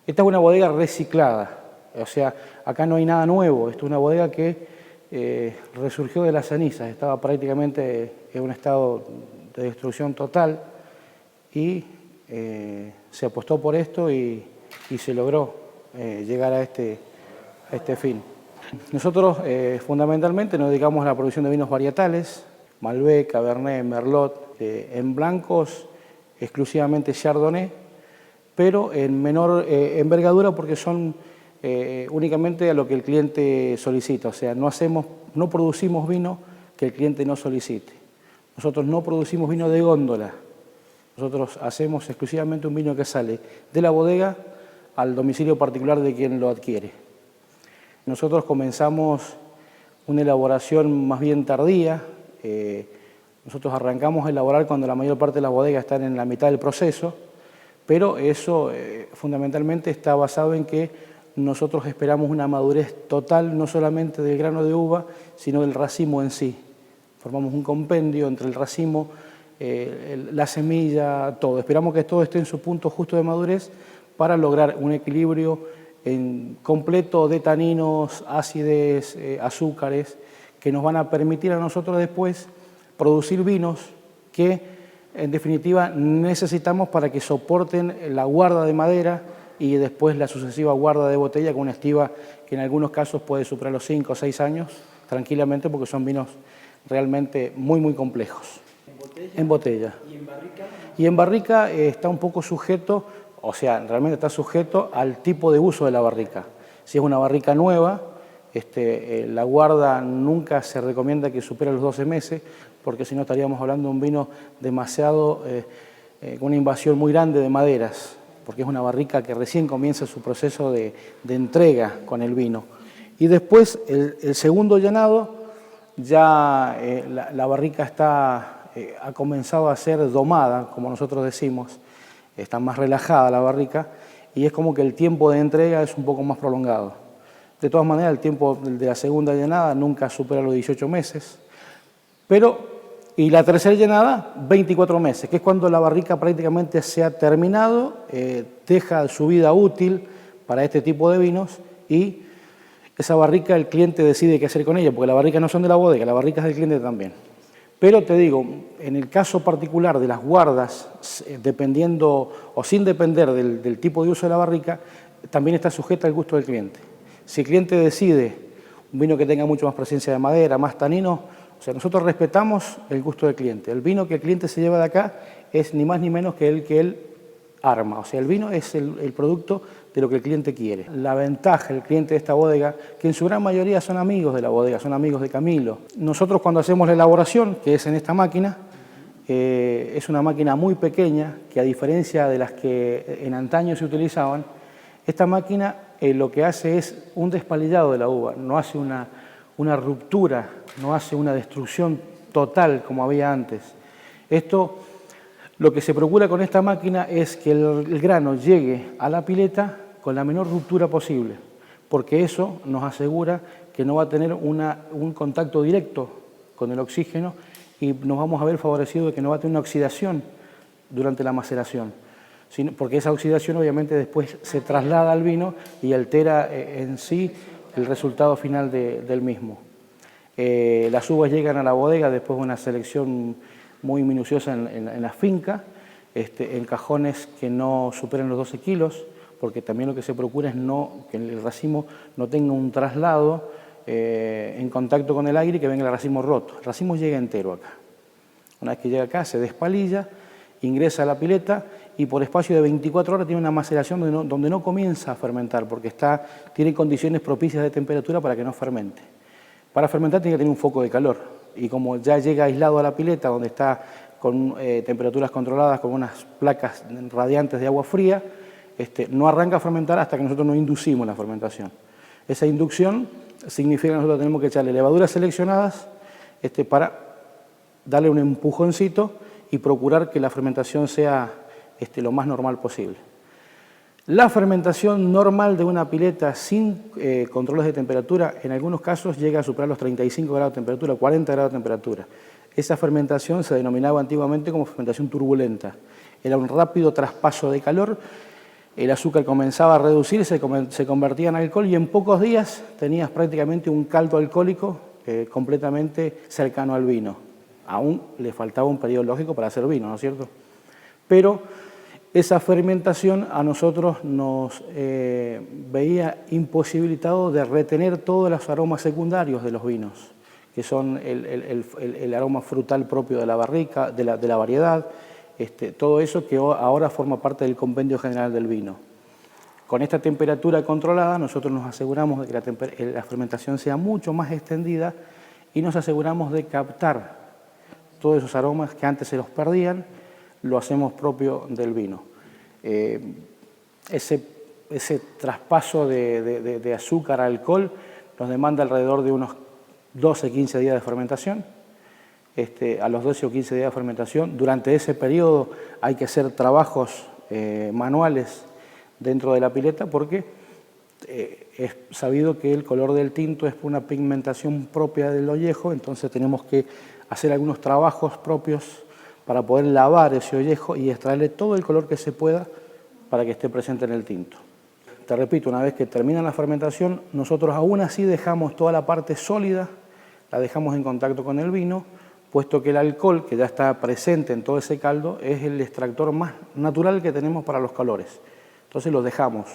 Esta es una bodega reciclada, o sea, acá no hay nada nuevo, esta es una bodega que resurgió de las cenizas, estaba prácticamente en un estado de destrucción total y se apostó por esto y se logró llegar a este fin. Nosotros fundamentalmente nos dedicamos a la producción de vinos varietales, Malbec, Cabernet, Merlot, en blancos exclusivamente Chardonnay, pero en menor envergadura porque son únicamente a lo que el cliente solicita, o sea, no producimos vino que el cliente no solicite. Nosotros no producimos vino de góndola, nosotros hacemos exclusivamente un vino que sale de la bodega al domicilio particular de quien lo adquiere. Nosotros comenzamos una elaboración más bien tardía, nosotros arrancamos a elaborar cuando la mayor parte de las bodegas están en la mitad del proceso, pero eso fundamentalmente está basado en que nosotros esperamos una madurez total, no solamente del grano de uva, sino del racimo en sí. Formamos un compendio entre el racimo, la semilla, todo. Esperamos que todo esté en su punto justo de madurez para lograr un equilibrio completo de taninos, acidez, azúcares, que nos van a permitir a nosotros después producir vinos que en definitiva necesitamos para que soporten la guarda de madera y después la sucesiva guarda de botella con una estiva que en algunos casos puede superar los 5 o 6 años tranquilamente porque son vinos realmente muy complejos. ¿En botella? ¿Y en barrica? Y en barrica está un poco sujeto, o sea, realmente está sujeto al tipo de uso de la barrica. Si es una barrica nueva, la guarda nunca se recomienda que supere los 12 meses, porque si no estaríamos hablando de un vino demasiado, con una invasión muy grande de maderas, porque es una barrica que recién comienza su proceso de entrega con el vino. Y después, el segundo llenado, ya la barrica ha comenzado a ser domada, como nosotros decimos, está más relajada la barrica, y es como que el tiempo de entrega es un poco más prolongado. De todas maneras, el tiempo de la segunda llenada nunca supera los 18 meses, y la tercera llenada, 24 meses, que es cuando la barrica prácticamente se ha terminado, deja su vida útil para este tipo de vinos y esa barrica el cliente decide qué hacer con ella, porque las barricas no son de la bodega, las barricas del cliente también. Pero te digo, en el caso particular de las guardas, dependiendo o sin depender del tipo de uso de la barrica, también está sujeta al gusto del cliente. Si el cliente decide un vino que tenga mucho más presencia de madera, más tanino, o sea, nosotros respetamos el gusto del cliente. El vino que el cliente se lleva de acá es ni más ni menos que el que él arma. O sea, el vino es el producto de lo que el cliente quiere. La ventaja del cliente de esta bodega, que en su gran mayoría son amigos de la bodega, son amigos de Camilo. Nosotros cuando hacemos la elaboración, que es en esta máquina, es una máquina muy pequeña, que a diferencia de las que en antaño se utilizaban, esta máquina lo que hace es un despalillado de la uva, no hace una ruptura, no hace una destrucción total como había antes. Esto, lo que se procura con esta máquina es que el grano llegue a la pileta con la menor ruptura posible, porque eso nos asegura que no va a tener un contacto directo con el oxígeno y nos vamos a ver favorecidos de que no va a tener una oxidación durante la maceración, porque esa oxidación obviamente después se traslada al vino y altera en sí el resultado final del mismo. Las uvas llegan a la bodega después de una selección muy minuciosa en la finca, en cajones que no superen los 12 kilos, porque también lo que se procura es que el racimo no tenga un traslado en contacto con el aire y que venga el racimo roto. El racimo llega entero acá. Una vez que llega acá se despalilla, ingresa a la pileta y por espacio de 24 horas tiene una maceración donde no comienza a fermentar, porque tiene condiciones propicias de temperatura para que no fermente. Para fermentar tiene que tener un foco de calor y como ya llega aislado a la pileta donde está con temperaturas controladas con unas placas radiantes de agua fría, no arranca a fermentar hasta que nosotros no inducimos la fermentación. Esa inducción significa que nosotros tenemos que echarle levaduras seleccionadas para darle un empujoncito y procurar que la fermentación sea lo más normal posible. La fermentación normal de una pileta sin controles de temperatura, en algunos casos llega a superar los 35 grados de temperatura, 40 grados de temperatura. Esa fermentación se denominaba antiguamente como fermentación turbulenta. Era un rápido traspaso de calor el azúcar comenzaba a reducirse, se convertía en alcohol y en pocos días tenías prácticamente un caldo alcohólico completamente cercano al vino. Aún le faltaba un periodo lógico para hacer vino, ¿no es cierto? Pero esa fermentación a nosotros nos veía imposibilitado de retener todos los aromas secundarios de los vinos, que son el aroma frutal propio de la barrica, de la variedad, todo eso que ahora forma parte del compendio general del vino. Con esta temperatura controlada nosotros nos aseguramos de que la fermentación sea mucho más extendida y nos aseguramos de captar todos esos aromas que antes se los perdían, lo hacemos propio del vino. Ese traspaso de azúcar a alcohol nos demanda alrededor de unos 12-15 días de fermentación. A los 12 o 15 días de fermentación, durante ese periodo hay que hacer trabajos manuales dentro de la pileta porque es sabido que el color del tinto es una pigmentación propia del ollejo, entonces tenemos que hacer algunos trabajos propios para poder lavar ese ollejo y extraerle todo el color que se pueda para que esté presente en el tinto. Te repito, una vez que termina la fermentación, nosotros aún así dejamos toda la parte sólida, la dejamos en contacto con el vino, puesto que el alcohol que ya está presente en todo ese caldo es el extractor más natural que tenemos para los calores. Entonces los dejamos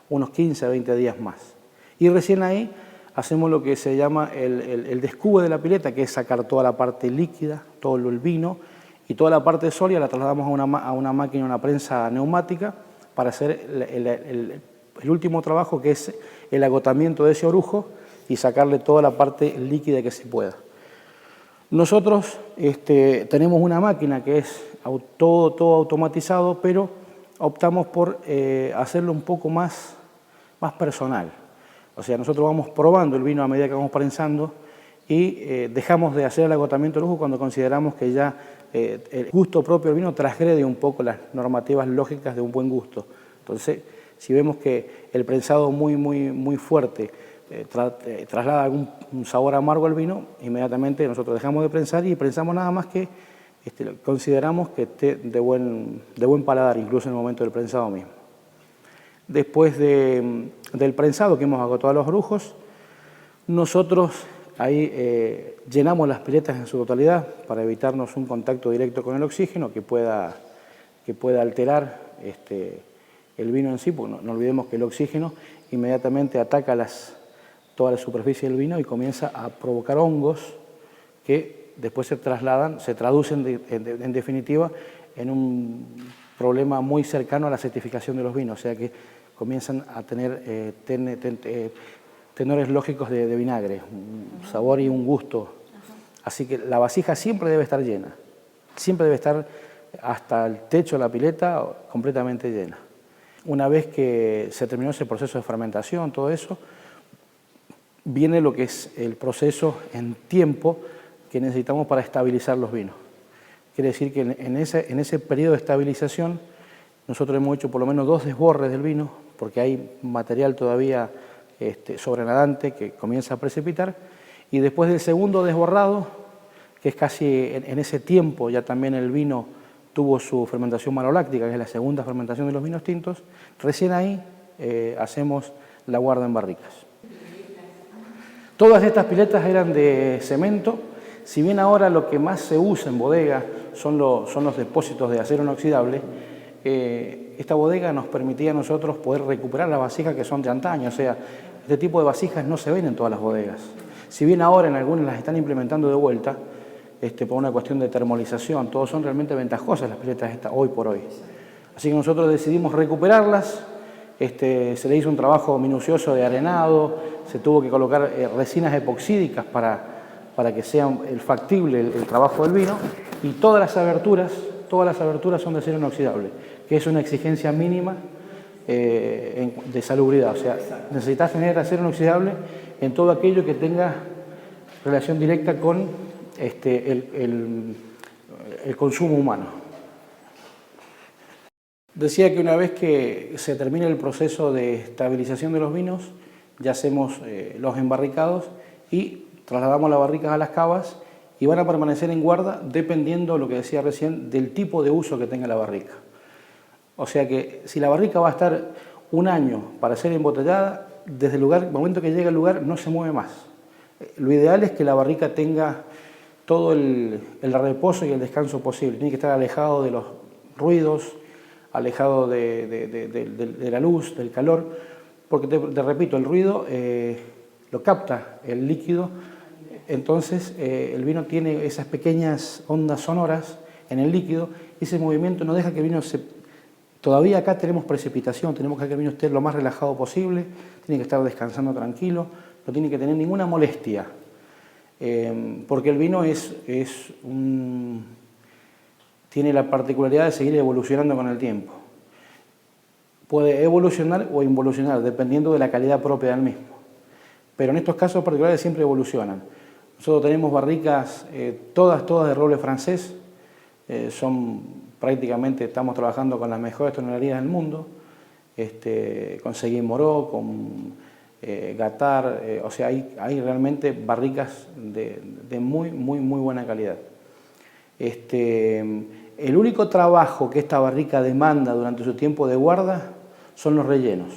unos 15 a 20 días más. Y recién ahí hacemos lo que se llama el descube de la pileta, que es sacar toda la parte líquida, todo el vino, y toda la parte sólida la trasladamos a una máquina, una prensa neumática, para hacer el último trabajo, que es el agotamiento de ese orujo y sacarle toda la parte líquida que se pueda. Nosotros tenemos una máquina que es todo automatizado, pero optamos por hacerlo un poco más personal. O sea, nosotros vamos probando el vino a medida que vamos prensando y dejamos de hacer el agotamiento de lujo cuando consideramos que ya el gusto propio del vino transgrede un poco las normativas lógicas de un buen gusto. Entonces, si vemos que el prensado muy fuerte traslada un sabor amargo al vino, inmediatamente nosotros dejamos de prensar y prensamos nada más que consideramos que esté de buen paladar, incluso en el momento del prensado mismo. Después del prensado, que hemos agotado los orujos, nosotros ahí llenamos las piletas en su totalidad para evitarnos un contacto directo con el oxígeno que pueda alterar el vino en sí, porque no olvidemos que el oxígeno inmediatamente ataca toda la superficie del vino y comienza a provocar hongos que después se traducen en definitiva en un problema muy cercano a la certificación de los vinos, o sea que comienzan a tener tenores lógicos de vinagre, un sabor y un gusto. Así que la vasija siempre debe estar llena, siempre debe estar hasta el techo de la pileta completamente llena. Una vez que se terminó ese proceso de fermentación, todo eso, viene lo que es el proceso en tiempo que necesitamos para estabilizar los vinos. Quiere decir que en ese periodo de estabilización nosotros hemos hecho por lo menos 2 desborres del vino, porque hay material todavía sobrenadante que comienza a precipitar, y después del segundo desborrado, que es casi en ese tiempo ya también el vino tuvo su fermentación maloláctica, que es la segunda fermentación de los vinos tintos, recién ahí hacemos la guarda en barricas. Todas estas piletas eran de cemento, si bien ahora lo que más se usa en bodega son los depósitos de acero inoxidable, esta bodega nos permitía a nosotros poder recuperar las vasijas que son de antaño, o sea, este tipo de vasijas no se ven en todas las bodegas. Si bien ahora en algunas las están implementando de vuelta, por una cuestión de termolización, todos son realmente ventajosas las piletas hoy por hoy. Así que nosotros decidimos recuperarlas, se le hizo un trabajo minucioso de arenado, se tuvo que colocar resinas epoxídicas para que sea factible el trabajo del vino, y todas las aberturas son de acero inoxidable, que es una exigencia mínima de salubridad. O sea, necesitas tener acero inoxidable en todo aquello que tenga relación directa con el consumo humano. Decía que una vez que se termine el proceso de estabilización de los vinos, ya hacemos los embarricados y trasladamos las barricas a las cavas y van a permanecer en guarda dependiendo, lo que decía recién, del tipo de uso que tenga la barrica. O sea que si la barrica va a estar un año para ser embotellada, desde el momento que llega al lugar no se mueve más. Lo ideal es que la barrica tenga todo el reposo y el descanso posible. Tiene que estar alejado de los ruidos, alejado de la luz, del calor, porque te repito, el ruido lo capta el líquido, entonces el vino tiene esas pequeñas ondas sonoras en el líquido y ese movimiento no deja que el vino se... Todavía acá tenemos precipitación, tenemos que el vino esté lo más relajado posible, tiene que estar descansando tranquilo, no tiene que tener ninguna molestia, porque el vino tiene la particularidad de seguir evolucionando con el tiempo. Puede evolucionar o involucionar, dependiendo de la calidad propia del mismo. Pero en estos casos particulares siempre evolucionan. Nosotros tenemos barricas, todas de roble francés, prácticamente estamos trabajando con las mejores tonelerías del mundo, con Seguin Moreau, con Gatar, o sea, hay realmente barricas de muy buena calidad. El único trabajo que esta barrica demanda durante su tiempo de guarda son los rellenos.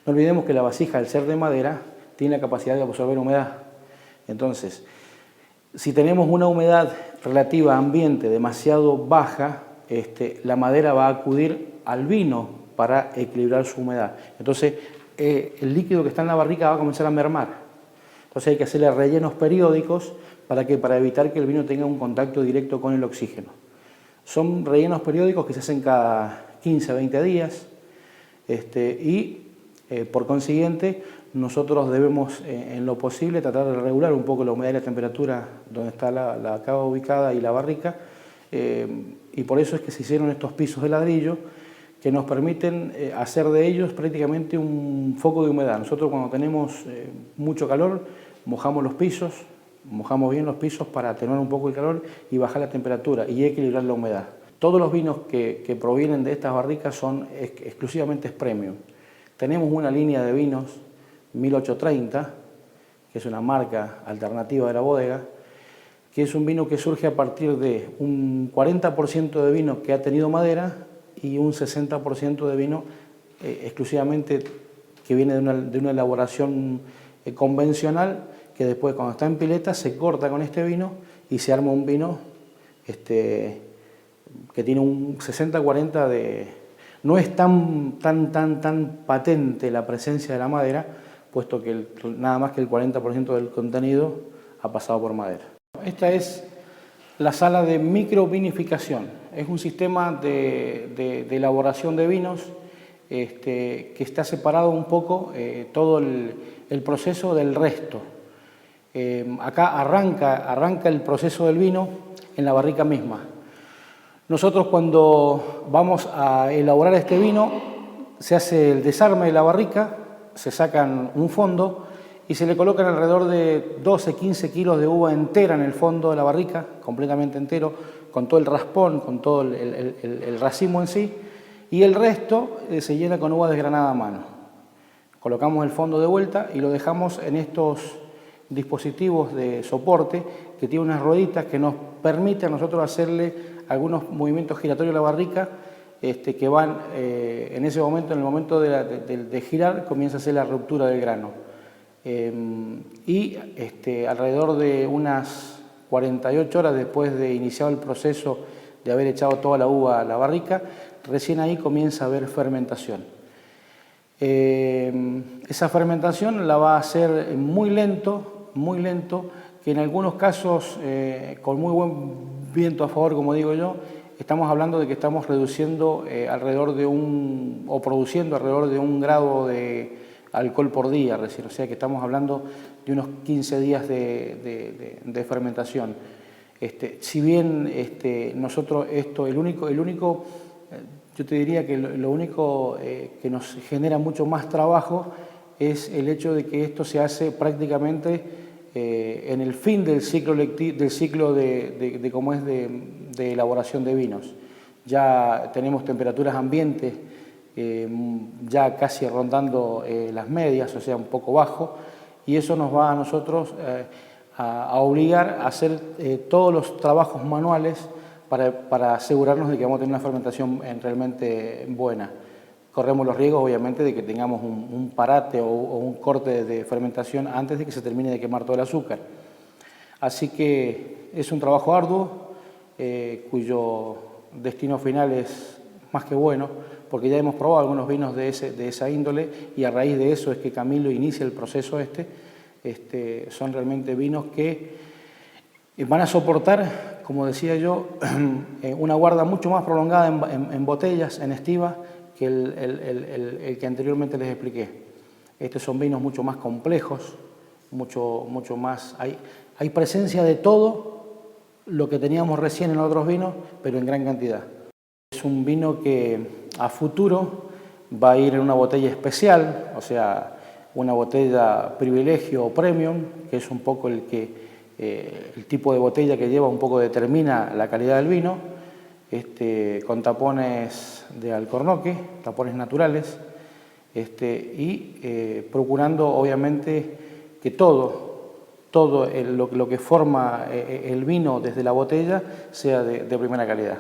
No olvidemos que la vasija, al ser de madera, tiene la capacidad de absorber humedad. Entonces, si tenemos una humedad relativa ambiente demasiado baja, la madera va a acudir al vino para equilibrar su humedad. Entonces, el líquido que está en la barrica va a comenzar a mermar. Entonces hay que hacerle rellenos periódicos para evitar que el vino tenga un contacto directo con el oxígeno. Son rellenos periódicos que se hacen cada 15 a 20 días por consiguiente nosotros debemos en lo posible tratar de regular un poco la humedad y la temperatura donde está la cava ubicada y la barrica y por eso es que se hicieron estos pisos de ladrillo que nos permiten hacer de ellos prácticamente un foco de humedad. Nosotros cuando tenemos mucho calor mojamos los pisos, mojamos bien los pisos para atenuar un poco el calor y bajar la temperatura y equilibrar la humedad. Todos los vinos que provienen de estas barricas son exclusivamente premium. Tenemos una línea de vinos 1830, que es una marca alternativa de la bodega, que es un vino que surge a partir de un 40% de vino que ha tenido madera y un 60% de vino exclusivamente que viene de una elaboración convencional, que después cuando está en pileta se corta con este vino y se arma un vino que tiene un 60-40 de... No es tan patente la presencia de la madera, puesto que nada más que el 40% del contenido ha pasado por madera. Esta es la sala de microvinificación. Es un sistema de elaboración de vinos que está separado un poco todo el proceso del resto. Acá arranca el proceso del vino en la barrica misma. Nosotros cuando vamos a elaborar este vino, se hace el desarme de la barrica, se sacan un fondo y se le colocan alrededor de 12-15 kilos de uva entera en el fondo de la barrica, completamente entero, con todo el raspón, con todo el racimo en sí, y el resto se llena con uva desgranada a mano. Colocamos el fondo de vuelta y lo dejamos en estos dispositivos de soporte que tienen unas rueditas que nos permiten a nosotros hacerle algunos movimientos giratorios de la barrica que van en ese momento, en el momento de girar, comienza a hacer la ruptura del grano. Alrededor de unas 48 horas después de iniciado el proceso de haber echado toda la uva a la barrica, recién ahí comienza a haber fermentación. Esa fermentación la va a hacer muy lento, que en algunos casos con muy buen viento a favor, como digo yo, estamos hablando de que estamos reduciendo produciendo alrededor de 1 grado de alcohol por día recién, o sea que estamos hablando de unos 15 días de fermentación. Si bien nosotros yo te diría que lo único que nos genera mucho más trabajo es el hecho de que esto se hace prácticamente en el fin del ciclo de elaboración de vinos. Ya tenemos temperaturas ambientes ya casi rondando las medias, o sea, un poco bajo, y eso nos va a nosotros a obligar a hacer todos los trabajos manuales para asegurarnos de que vamos a tener una fermentación realmente buena. Corremos los riesgos, obviamente, de que tengamos un parate o un corte de fermentación antes de que se termine de quemar todo el azúcar. Así que es un trabajo arduo, cuyo destino final es más que bueno, porque ya hemos probado algunos vinos de esa índole y a raíz de eso es que Camilo inicia el proceso son realmente vinos que van a soportar, como decía yo, una guarda mucho más prolongada en botellas, en estiva, que el que anteriormente les expliqué. Estos son vinos mucho más complejos, mucho más... Hay presencia de todo lo que teníamos recién en otros vinos, pero en gran cantidad. Es un vino que a futuro va a ir en una botella especial, o sea, una botella privilegio o premium, que es un poco el tipo de botella que lleva un poco determina la calidad del vino, con tapones de alcornoque, tapones naturales, y procurando obviamente que todo lo que forma el vino desde la botella sea de primera calidad.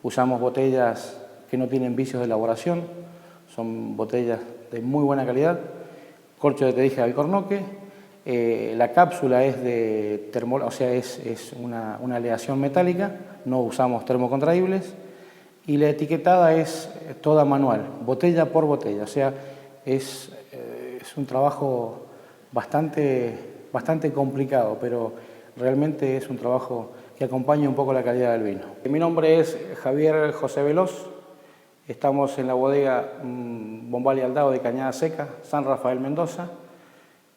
Usamos botellas que no tienen vicios de elaboración, son botellas de muy buena calidad, corcho de dije de alcornoque, la cápsula es de es una aleación metálica, no usamos termocontraíbles y la etiquetada es toda manual, botella por botella, o sea, es un trabajo bastante complicado, pero realmente es un trabajo que acompaña un poco la calidad del vino. Mi nombre es Javier José Veloz, estamos en la bodega Bombal y Aldao de Cañada Seca, San Rafael, Mendoza,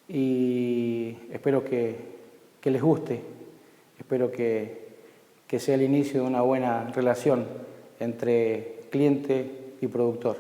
y espero que les guste, espero que sea el inicio de una buena relación entre cliente y productor.